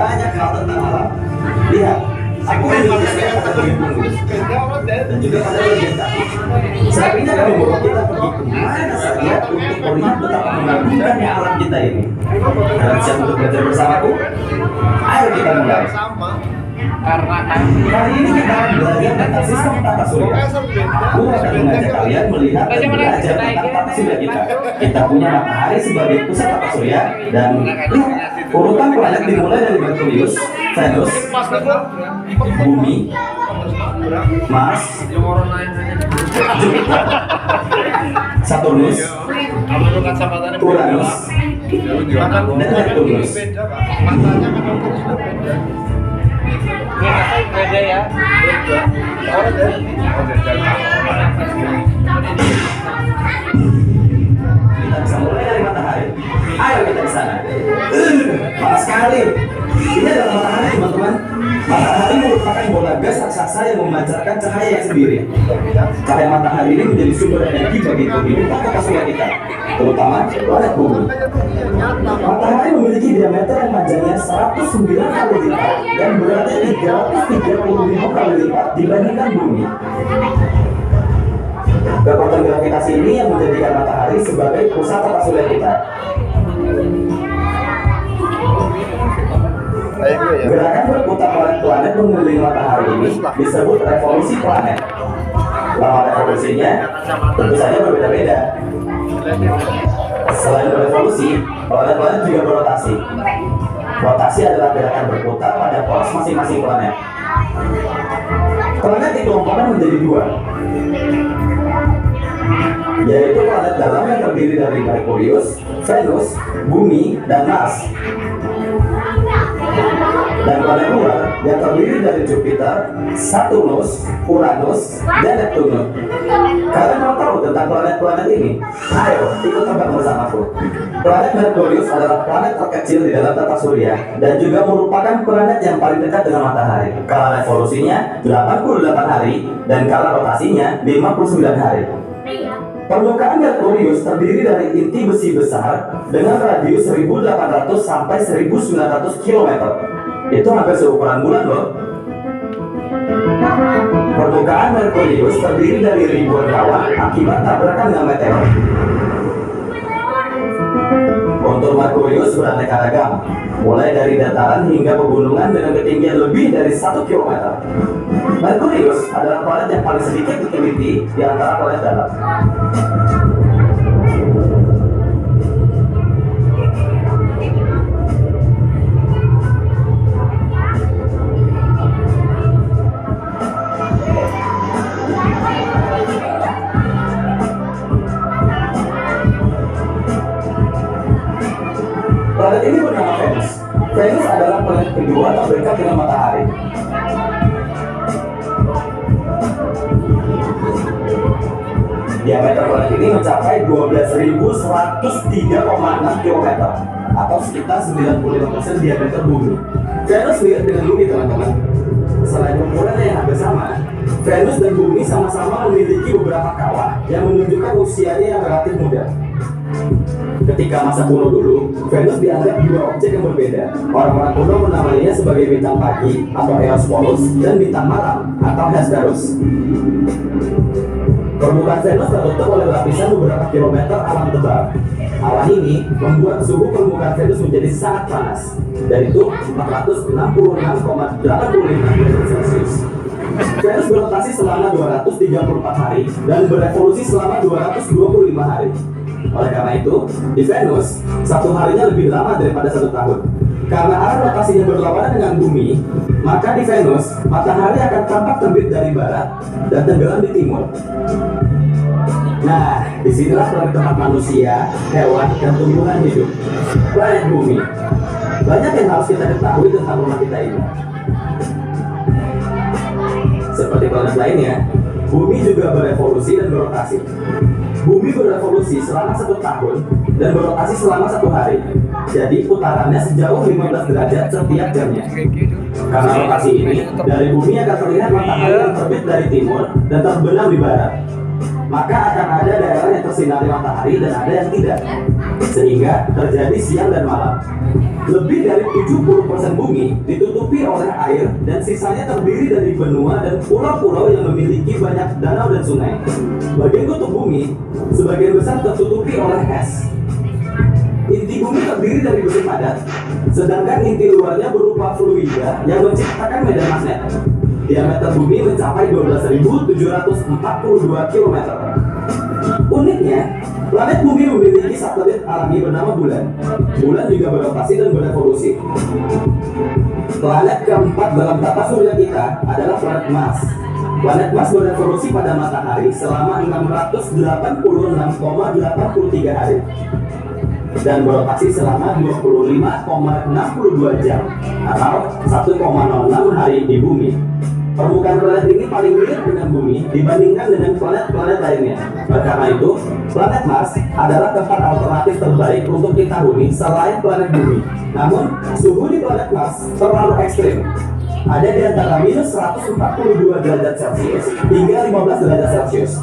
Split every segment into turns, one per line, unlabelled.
banyak hal tentang alam. Lihat, aku memiliki sayap kategori pengulis dan juga pada bagian kaki. Sayap ini akan membawa kita pergi kemana saja untuk melihat betapa mengagumkannya alam kita ini. Kalian siap untuk belajar bersamaku? Ayo kita mulai. Kali ini kita akan belajar tentang sistem tata surya. Aku akan mengajak kalian melihat dan belajar tentang tata surya kita. Kita punya matahari sebagai pusat tata surya dan urutan planet dimulai dari Merkurius, Venus, Bumi, Mars, Jupiter, Saturnus, Uranus, dan Neptunus.
Beda ya.
Kita bisa mulai dari matahari. Ayo kita ke sana. Panas sekali. Ini adalah matahari, teman-teman. Matahari merupakan bola gas raksasa yang memancarkan cahaya yang sendiri. Cahaya matahari ini menjadi sumber energi bagi kehidupan tata surya kita, terutama planet bumi. Matahari memiliki diameter yang panjangnya 109 kali lipat dan beratnya 335 kali lipat dibandingkan bumi. Kekuatan gravitasi ini yang menjadikan matahari sebagai pusat tata surya kita. Gerakan berputar planet-planet mengelilingi matahari ini disebut revolusi planet. Lama revolusinya tentu saja berbeda-beda. Selain berevolusi, planet-planet juga berotasi. Rotasi adalah gerakan berputar pada pos masing-masing planet. Planet dikelompokkan menjadi dua, yaitu planet dalam yang terdiri dari Merkurius, Venus, Bumi, dan Mars. Dan planet luar yang terdiri dari Jupiter, Saturnus, Uranus, dan Neptunus. Kalian mau tahu tentang planet-planet ini? Ayo, ikut tebak bersamaku. Planet Merkurius adalah planet terkecil di dalam tata surya dan juga merupakan planet yang paling dekat dengan matahari. Kala revolusinya 88 hari dan kala rotasinya 59 hari. Permukaan Merkurius terdiri dari inti besi besar dengan radius 1800 sampai 1900 km. Itu hampir seukuran bulan loh. Permukaan Merkurius terdiri dari ribuan kawah akibat tabrakan dengan meteor. Kontur Merkurius beraneka ragam, mulai dari dataran hingga pegunungan dengan ketinggian lebih dari 1 km. Merkurius adalah planet yang paling sedikit diteliti di antara planet dalam. Planet ini bernama Venus. Venus adalah planet kedua terdekat dengan matahari. Diameter planet ini mencapai 12.103,6 km atau sekitar 95% diameter bumi. Venus mirip dengan bumi, teman-teman. Selain ukurannya yang hampir sama, Venus dan bumi sama-sama memiliki beberapa kawah yang menunjukkan usianya yang relatif muda. Ketika masa kuno dulu, Venus dianggap dua objek yang berbeda. Orang-orang kuno menamainya sebagai bintang pagi atau Eos Polus dan bintang malam atau Hesperus. Permukaan Venus tertutup oleh lapisan beberapa kilometer awan tebal. Awan ini membuat suhu permukaan Venus menjadi sangat panas, yaitu 466,85 derajat Celcius. Venus berotasi selama 234 hari dan berevolusi selama 225 hari. Oleh karena itu, di Venus, satu harinya lebih lama daripada 1 tahun. Karena arah rotasinya berlawanan dengan bumi, maka di Venus, matahari akan tampak terbit dari barat dan tenggelam di timur. Nah, disinilah tempat manusia, hewan, dan tumbuhan hidup. Planet bumi. Banyak yang harus kita ketahui tentang rumah kita ini. Seperti planet lainnya, bumi juga berevolusi dan berotasi. Bumi berevolusi selama 1 tahun dan berotasi selama 1 hari. Jadi putarannya sejauh 15 derajat setiap jamnya. Karena rotasi ini, dari bumi akan terlihat matahari yang terbit dari timur dan terbenam di barat. Maka akan ada daerah yang tersinari matahari dan ada yang tidak, sehingga terjadi siang dan malam. Lebih dari 70% bumi ditutupi oleh air dan sisanya terdiri dari benua dan pulau-pulau yang memiliki banyak danau dan sungai. Bagian kutub bumi sebagian besar tertutupi oleh es. Inti bumi terdiri dari besi padat, sedangkan inti luarnya berupa fluida yang menciptakan medan magnet. Diameter bumi mencapai 12.742 km. Uniknya, planet bumi memiliki satelit alami bernama Bulan. Bulan juga berotasi dan berevolusi. Planet keempat dalam tata surya kita adalah planet Mars. Planet Mars berevolusi pada matahari selama 686,83 hari dan berotasi selama 25,62 jam atau 1,06 hari di bumi. Permukaan planet ini paling mirip dengan bumi dibandingkan dengan planet-planet lainnya. Karena itu, planet Mars adalah tempat alternatif terbaik untuk kita huni selain planet bumi. Namun, suhu di planet Mars terlalu ekstrim. Ada di antara minus 142 derajat Celcius hingga 15 derajat Celcius.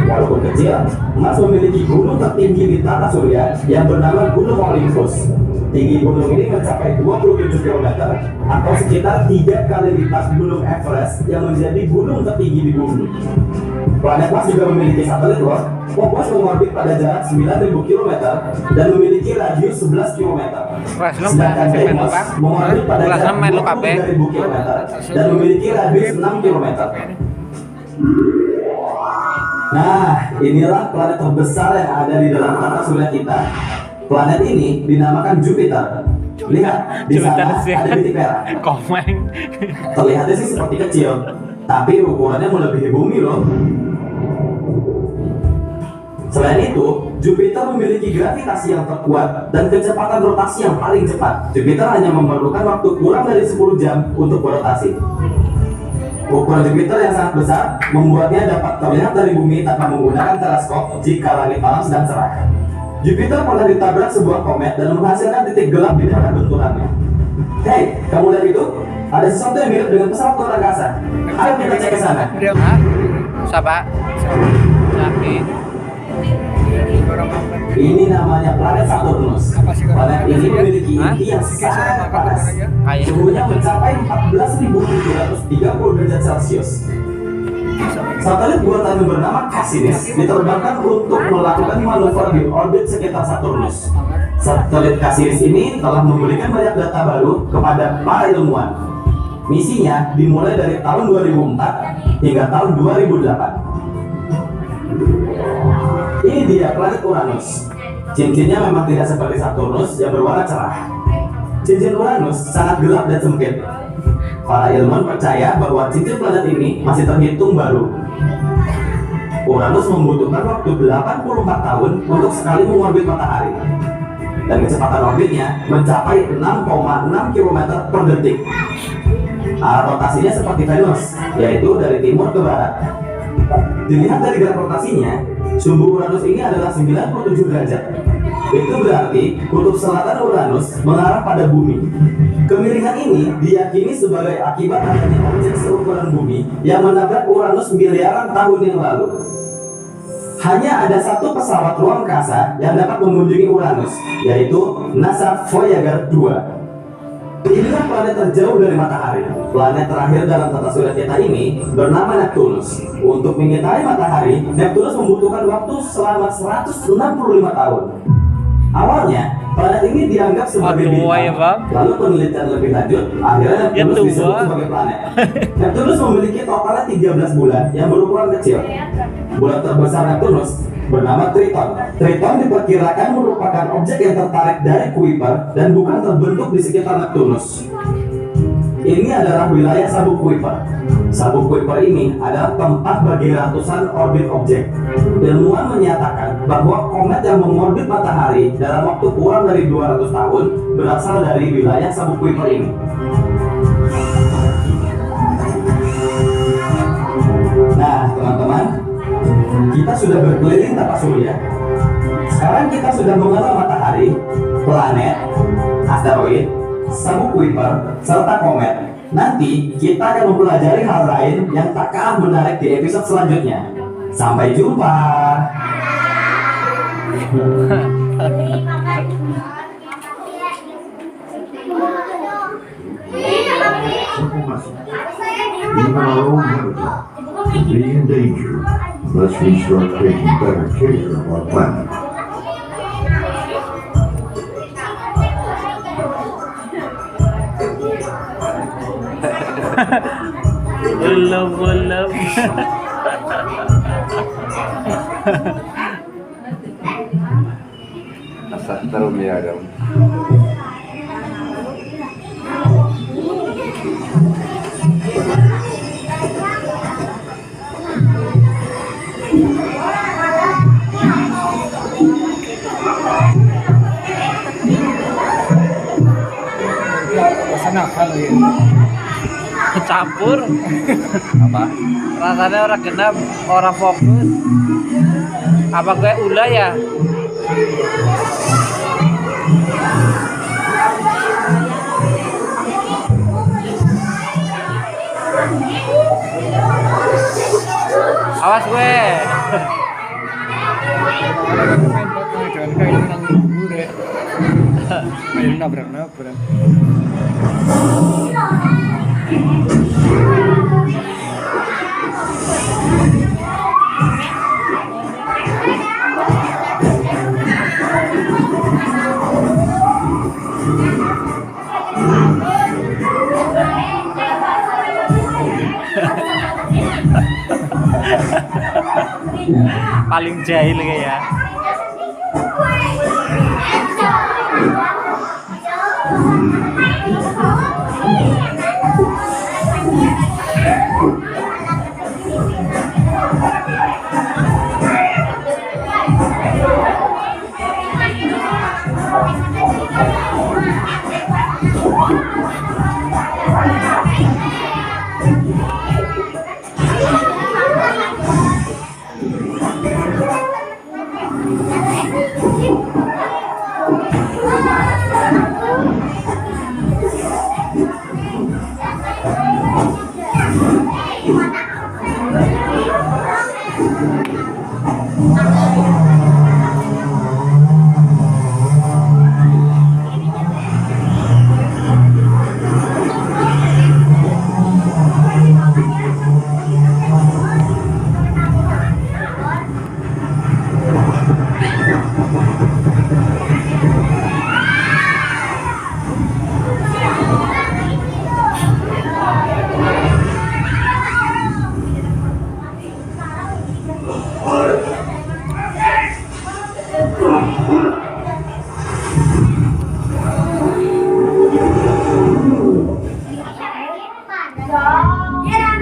Walaupun kecil, Mars memiliki gunung tertinggi di tata surya yang bernama Gunung Olympus. Tinggi gunung ini mencapai 27 km atau sekitar 3 kali lipat Gunung Everest yang menjadi gunung tertinggi di bumi. Planet Mars juga memiliki satelit loh. Phobos mengorbit pada jarak 9.000 km dan memiliki radius 11 km. Sedangkan Deimos mengorbit pada jarak 20.000 km dan memiliki radius 6 km. Nah, inilah planet terbesar yang ada di dalam tata surya kita. Planet ini dinamakan Jupiter. Lihat, di sana ada titik merah.
Komen.
Terlihatnya sih seperti kecil, tapi ukurannya melebihi bumi loh. Selain itu, Jupiter memiliki gravitasi yang terkuat dan kecepatan rotasi yang paling cepat. Jupiter hanya memerlukan waktu kurang dari 10 jam untuk berotasi. Ukuran Jupiter yang sangat besar membuatnya dapat terlihat dari bumi tanpa menggunakan teleskop jika langit malam sedang cerah. Jupiter pernah ditabrak sebuah komet dan menghasilkan titik gelap di daerah benturannya. Hei, kamu lihat itu? Ada sesuatu yang mirip dengan pesawat luar angkasa. Ayo kita cek ke sana.
Siapa? Sakit.
Ini namanya planet Saturnus. Planet ini memiliki inti yang sangat panas. Suhunya mencapai 14.730 derajat Celcius. Satelit buatan yang bernama Cassini diterbangkan untuk melakukan manuver di orbit sekitar Saturnus. Satelit Cassini ini telah memberikan banyak data baru kepada para ilmuwan. Misinya dimulai dari tahun 2004 hingga tahun 2008. Ini dia planet Uranus. Cincinnya memang tidak seperti Saturnus yang berwarna cerah. Cincin Uranus sangat gelap dan sempit. Para ilmuwan percaya bahwa cincin planet ini masih terhitung baru. Uranus membutuhkan waktu 84 tahun untuk sekali mengorbit matahari. Dan kecepatan orbitnya mencapai 6,6 km per detik. Arah rotasinya seperti Venus, yaitu dari timur ke barat. Dilihat dari graf rotasinya, sumbu Uranus ini adalah 97 derajat. Itu berarti kutub selatan Uranus mengarah pada bumi. Kemiringan ini diyakini sebagai akibat adanya objek seukuran bumi yang menabrak Uranus miliaran tahun yang lalu. Hanya ada satu pesawat ruang angkasa yang dapat mengunjungi Uranus, yaitu NASA Voyager 2. Inilah planet terjauh dari matahari. Planet terakhir dalam tata surya kita ini bernama Neptunus. Untuk mengitari matahari, Neptunus membutuhkan waktu selama 165 tahun. Awalnya, planet ini dianggap sebagai bintang. Lalu penelitian lebih lanjut, akhirnya Neptunus disebut sebagai planet. Neptunus memiliki totalnya 13 bulan yang berukuran kecil. Bulan terbesar Neptunus bernama Triton. Triton diperkirakan merupakan objek yang tertarik dari Kuiper dan bukan terbentuk di sekitar Neptunus. Ini adalah wilayah sabuk Kuiper. Sabuk Kuiper ini adalah tempat bagi ratusan orbit objek. Ilmuwan menyatakan bahwa komet yang mengorbit matahari dalam waktu kurang dari 200 tahun berasal dari wilayah sabuk Kuiper ini. Nah, teman-teman, kita sudah berkeliling tata surya. Sekarang kita sudah mengenal matahari, planet, asteroid, sabuk Kuiper, serta komet. Nanti kita akan mempelajari hal lain yang tak kalah menarik di episode selanjutnya. Sampai jumpa.
Even our own habitat could be in danger unless we start taking better care of our planet.
Belum.
Asal taruh dia dong.
Campur.
Apa?
Rasanya orang genap, orang fokus. Apa gue ulah ya? Awas gue. Nabrak. Paling jahil kayak ya.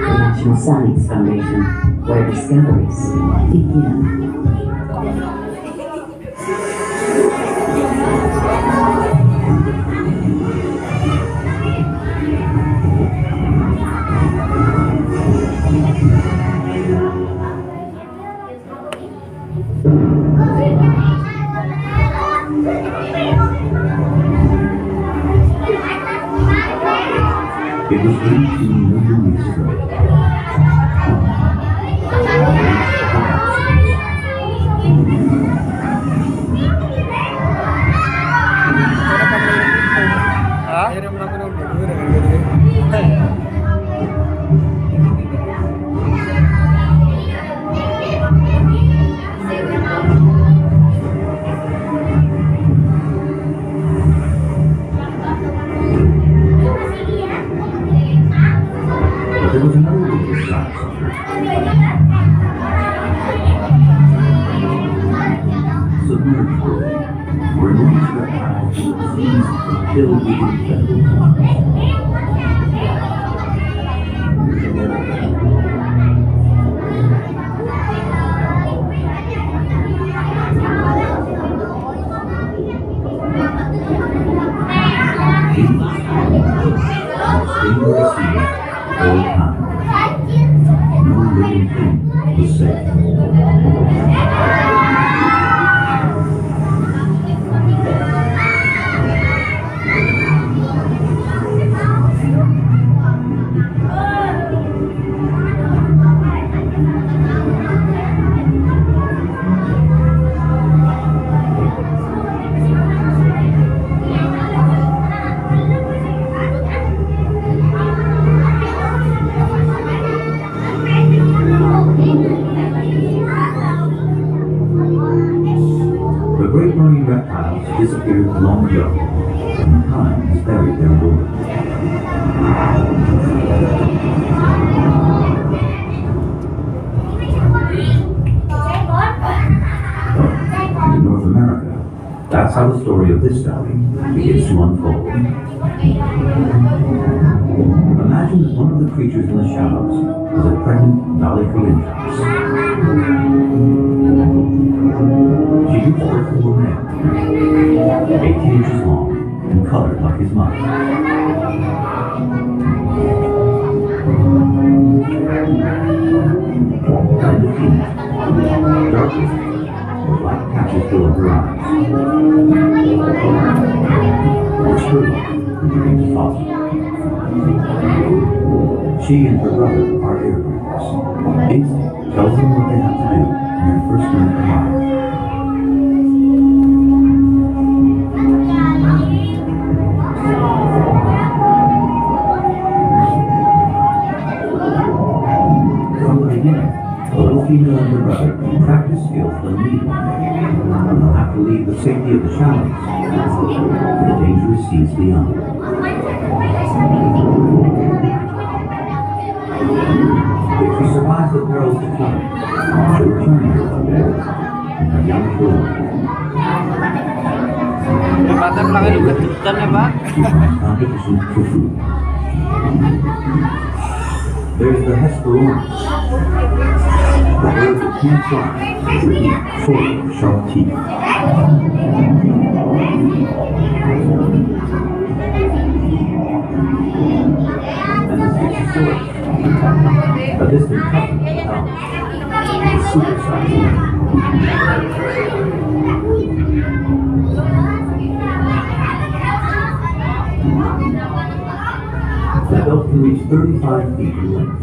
National Science Foundation, where discoveries begin.
It was 18 million years ago.
Hah?
But there was another little science submerged world, where enormous reptiles and seas filled with infected. No living thing was safe.
great marine reptiles disappeared long ago, and time has buried their ruins. In North America, that's how the story of this valley begins to unfold. Imagine that one of the creatures in the shallows is a pregnant valley colindrax. She gives birth to a male, 18 inches long and colored like his mother. And the female, darker, with black patches below her eyes. It's her life who begins to follow. She and her brother are airbreathers. Instinct tells them what they have to do in their first minute of life. From the beginning, the little female and her brother practice skills they'll need one day. And they'll have to leave the safety of the shallows for the dangerous seas beyond. If she survives the perils to come, she'll return here one day and have young children.
Tempatnya pelanggan juga hutan ya Pak.
Competition for food. There's the Hesperornis, the bird that can't fly with a beak full of sharp teeth. And the Styxosaurus, a distant cousin of the Thalos, a super-sized lizard. The adult can reach 35 feet in length.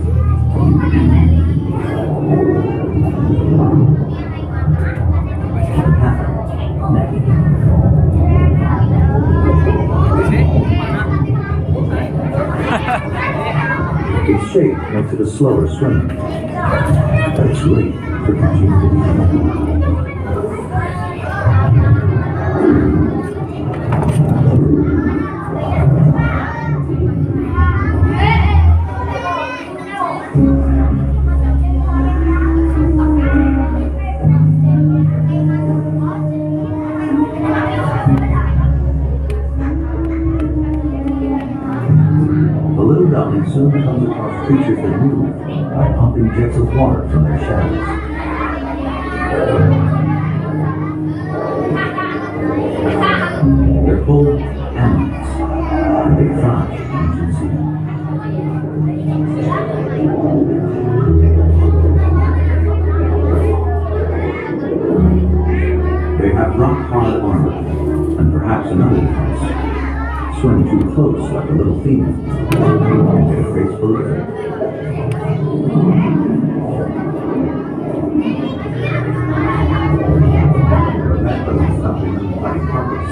The pattern, neck. Its shape makes it a slower swimmer, but it's great for catching fish. Soon comes across creatures that move by pumping jets of water from their shells. They're called ammonits, and they thrive in the sea. They have rock-hard armor, and perhaps another defense. Swim too close like a little female and get a face full of it. That doesn't stop them from fighting purpose.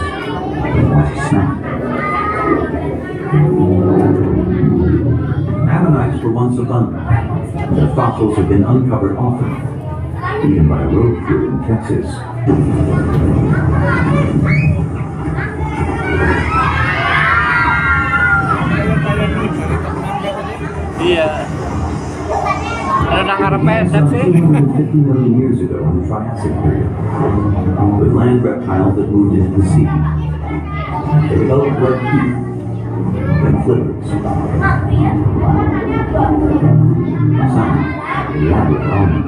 Watch a snap. Ammonites were once abundant. Their fossils have been uncovered often, even by a road crew in Texas.
Iya. Ada nangkar pendek sih.
250 million years ago in the Triassic period, with land reptiles that moved into the sea, they developed web teeth and flippers. Some elaborate armor.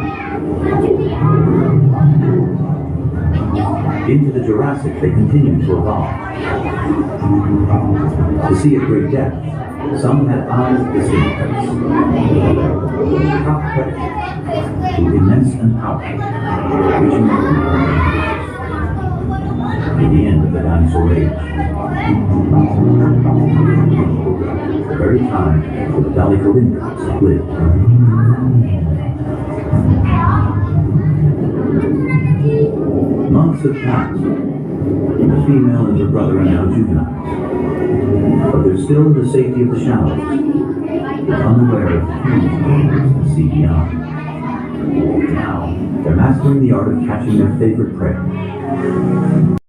Into the Jurassic, they continued to evolve. To see at great depth, some had eyes of the same place. Top predators, immense and powerful, reaching in the end of the dinosaur age. The very time when the Dolicholindrax lived. Months have passed. The female and her brother are now juveniles. But they're still in the safety of the shallows, unaware of the huge dangers of the sea beyond. Now, they're mastering the art of catching their favorite prey.